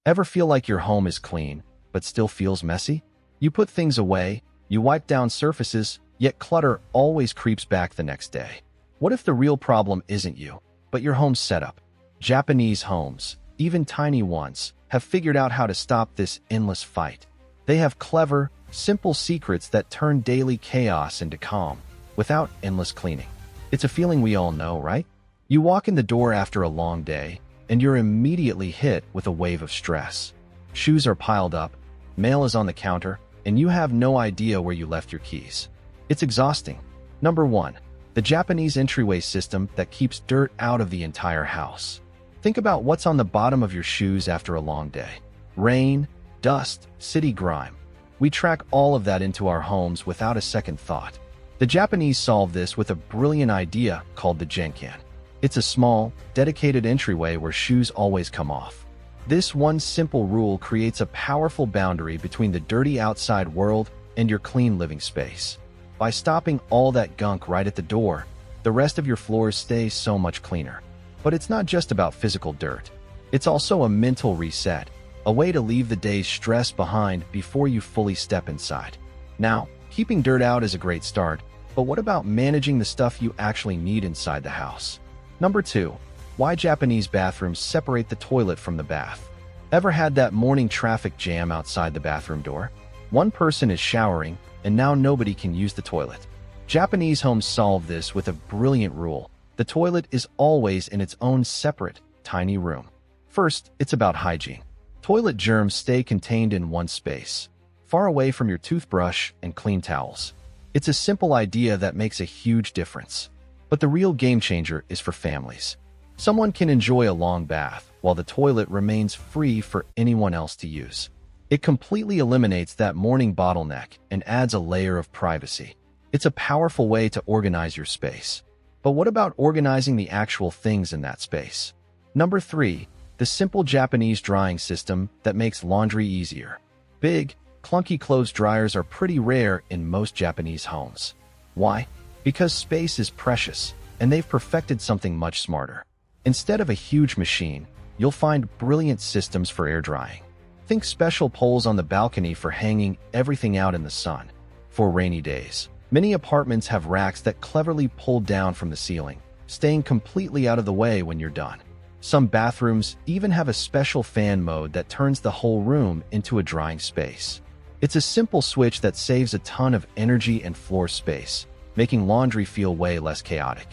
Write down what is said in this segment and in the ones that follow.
Ever feel like your home is clean, but still feels messy? You put things away, you wipe down surfaces, yet clutter always creeps back the next day. What if the real problem isn't you, but your home's setup? Japanese homes, even tiny ones, have figured out how to stop this endless fight. They have clever, simple secrets that turn daily chaos into calm, without endless cleaning. It's a feeling we all know, right? You walk in the door after a long day, and you're immediately hit with a wave of stress. Shoes are piled up, mail is on the counter, and you have no idea where you left your keys. It's exhausting. Number 1. The Japanese entryway system that keeps dirt out of the entire house. Think about what's on the bottom of your shoes after a long day. Rain, dust, city grime. We track all of that into our homes without a second thought. The Japanese solve this with a brilliant idea called the genkan. It's a small, dedicated entryway where shoes always come off. This one simple rule creates a powerful boundary between the dirty outside world and your clean living space. By stopping all that gunk right at the door, the rest of your floors stay so much cleaner. But it's not just about physical dirt. It's also a mental reset, a way to leave the day's stress behind before you fully step inside. Now, keeping dirt out is a great start, but what about managing the stuff you actually need inside the house? Number 2. Why Japanese bathrooms separate the toilet from the bath. Ever had that morning traffic jam outside the bathroom door? One person is showering, and now nobody can use the toilet. Japanese homes solve this with a brilliant rule. The toilet is always in its own separate, tiny room. First, it's about hygiene. Toilet germs stay contained in one space, far away from your toothbrush and clean towels. It's a simple idea that makes a huge difference. But the real game changer is for families. Someone can enjoy a long bath, while the toilet remains free for anyone else to use. It completely eliminates that morning bottleneck and adds a layer of privacy. It's a powerful way to organize your space. But what about organizing the actual things in that space? Number 3. The simple Japanese drying system that makes laundry easier. Big, clunky clothes dryers are pretty rare in most Japanese homes. Why? Because space is precious, and they've perfected something much smarter. Instead of a huge machine, you'll find brilliant systems for air drying. Think special poles on the balcony for hanging everything out in the sun. For rainy days, many apartments have racks that cleverly pull down from the ceiling, staying completely out of the way when you're done. Some bathrooms even have a special fan mode that turns the whole room into a drying space. It's a simple switch that saves a ton of energy and floor space, making laundry feel way less chaotic.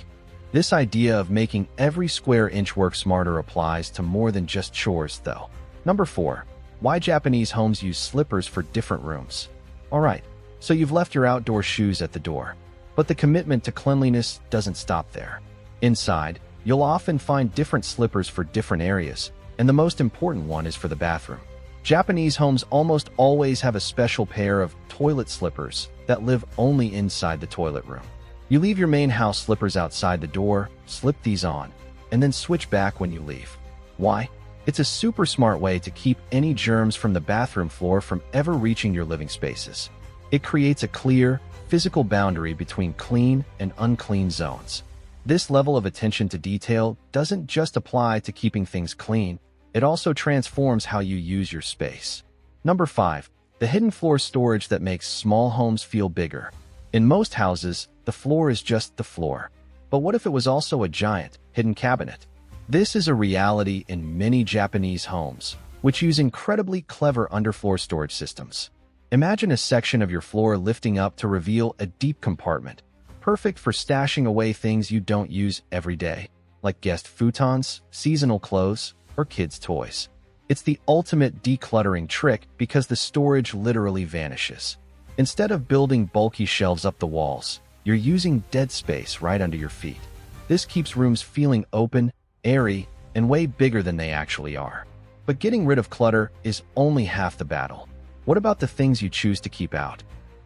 This idea of making every square inch work smarter applies to more than just chores, though. Number 4. Why Japanese homes use slippers for different rooms. Alright, so you've left your outdoor shoes at the door. But the commitment to cleanliness doesn't stop there. Inside, you'll often find different slippers for different areas, and the most important one is for the bathroom. Japanese homes almost always have a special pair of toilet slippers that live only inside the toilet room. You leave your main house slippers outside the door, slip these on, and then switch back when you leave. Why? It's a super smart way to keep any germs from the bathroom floor from ever reaching your living spaces. It creates a clear, physical boundary between clean and unclean zones. This level of attention to detail doesn't just apply to keeping things clean, it also transforms how you use your space. Number 5. The hidden floor storage that makes small homes feel bigger. In most houses, the floor is just the floor. But what if it was also a giant, hidden cabinet? This is a reality in many Japanese homes, which use incredibly clever underfloor storage systems. Imagine a section of your floor lifting up to reveal a deep compartment, perfect for stashing away things you don't use every day, like guest futons, seasonal clothes, or kids' toys. It's the ultimate decluttering trick because the storage literally vanishes. Instead of building bulky shelves up the walls, you're using dead space right under your feet. This keeps rooms feeling open, airy, and way bigger than they actually are. But getting rid of clutter is only half the battle. What about the things you choose to keep out?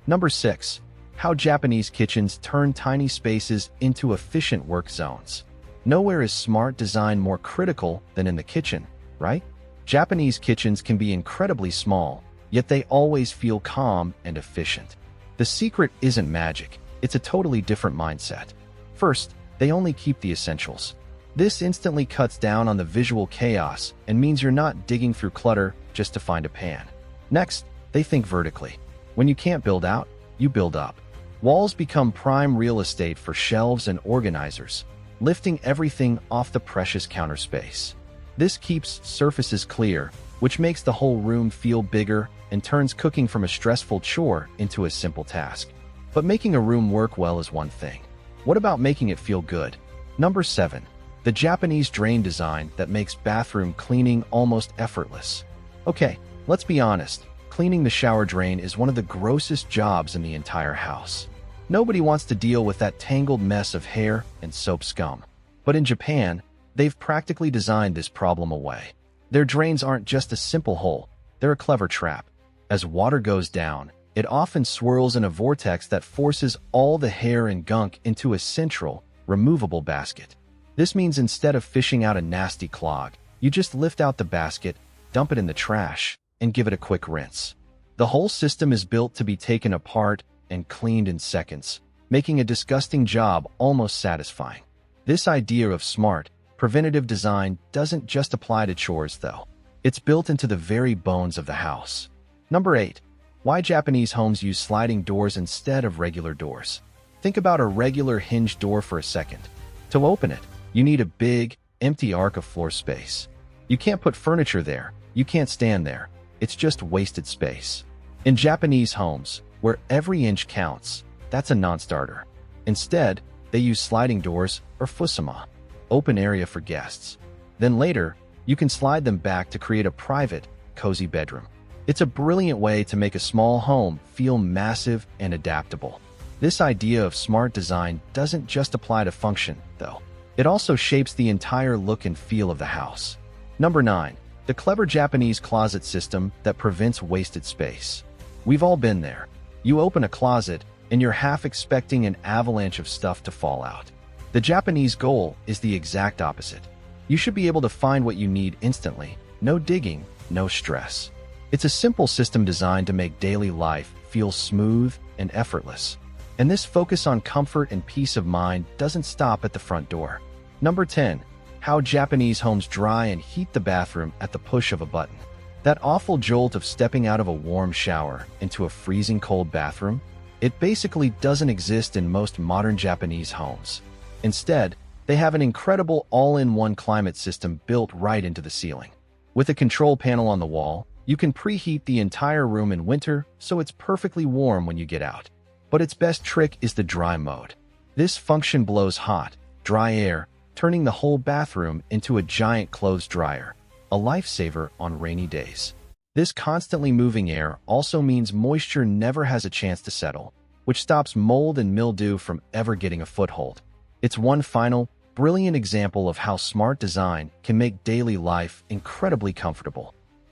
Number 6. How Japanese kitchens turn tiny spaces into efficient work zones. Nowhere is smart design more critical than in the kitchen, right? Japanese kitchens can be incredibly small, yet they always feel calm and efficient. The secret isn't magic, it's a totally different mindset. First, they only keep the essentials. This instantly cuts down on the visual chaos and means you're not digging through clutter just to find a pan. Next, they think vertically. When you can't build out, you build up. Walls become prime real estate for shelves and organizers, lifting everything off the precious counter space. This keeps surfaces clear, which makes the whole room feel bigger and turns cooking from a stressful chore into a simple task. But making a room work well is one thing. What about making it feel good? Number 7. The Japanese drain design that makes bathroom cleaning almost effortless. Okay, let's be honest. Cleaning the shower drain is one of the grossest jobs in the entire house. Nobody wants to deal with that tangled mess of hair and soap scum. But in Japan, they've practically designed this problem away. Their drains aren't just a simple hole, they're a clever trap. As water goes down, it often swirls in a vortex that forces all the hair and gunk into a central, removable basket. This means instead of fishing out a nasty clog, you just lift out the basket, dump it in the trash, and give it a quick rinse. The whole system is built to be taken apart and cleaned in seconds, making a disgusting job almost satisfying. This idea of smart, preventative design doesn't just apply to chores, though. It's built into the very bones of the house. Number 8. Why Japanese homes use sliding doors instead of regular doors. Think about a regular hinged door for a second. To open it, you need a big, empty arc of floor space. You can't put furniture there. You can't stand there. It's just wasted space. In Japanese homes, where every inch counts, that's a non-starter. Instead, they use sliding doors or fusama, open area for guests. Then later, you can slide them back to create a private, cozy bedroom. It's a brilliant way to make a small home feel massive and adaptable. This idea of smart design doesn't just apply to function, though. It also shapes the entire look and feel of the house. Number 9. The clever Japanese closet system that prevents wasted space. We've all been there. You open a closet, and you're half expecting an avalanche of stuff to fall out. The Japanese goal is the exact opposite. You should be able to find what you need instantly. No digging, no stress. It's a simple system designed to make daily life feel smooth and effortless. And this focus on comfort and peace of mind doesn't stop at the front door. Number 10. How Japanese homes dry and heat the bathroom at the push of a button. That awful jolt of stepping out of a warm shower into a freezing cold bathroom, it basically doesn't exist in most modern Japanese homes. Instead, they have an incredible all-in-one climate system built right into the ceiling. With a control panel on the wall, you can preheat the entire room in winter so it's perfectly warm when you get out. But its best trick is the dry mode. This function blows hot, dry air, turning the whole bathroom into a giant clothes dryer, a lifesaver on rainy days. This constantly moving air also means moisture never has a chance to settle, which stops mold and mildew from ever getting a foothold. It's one final, brilliant example of how smart design can make daily life incredibly comfortable.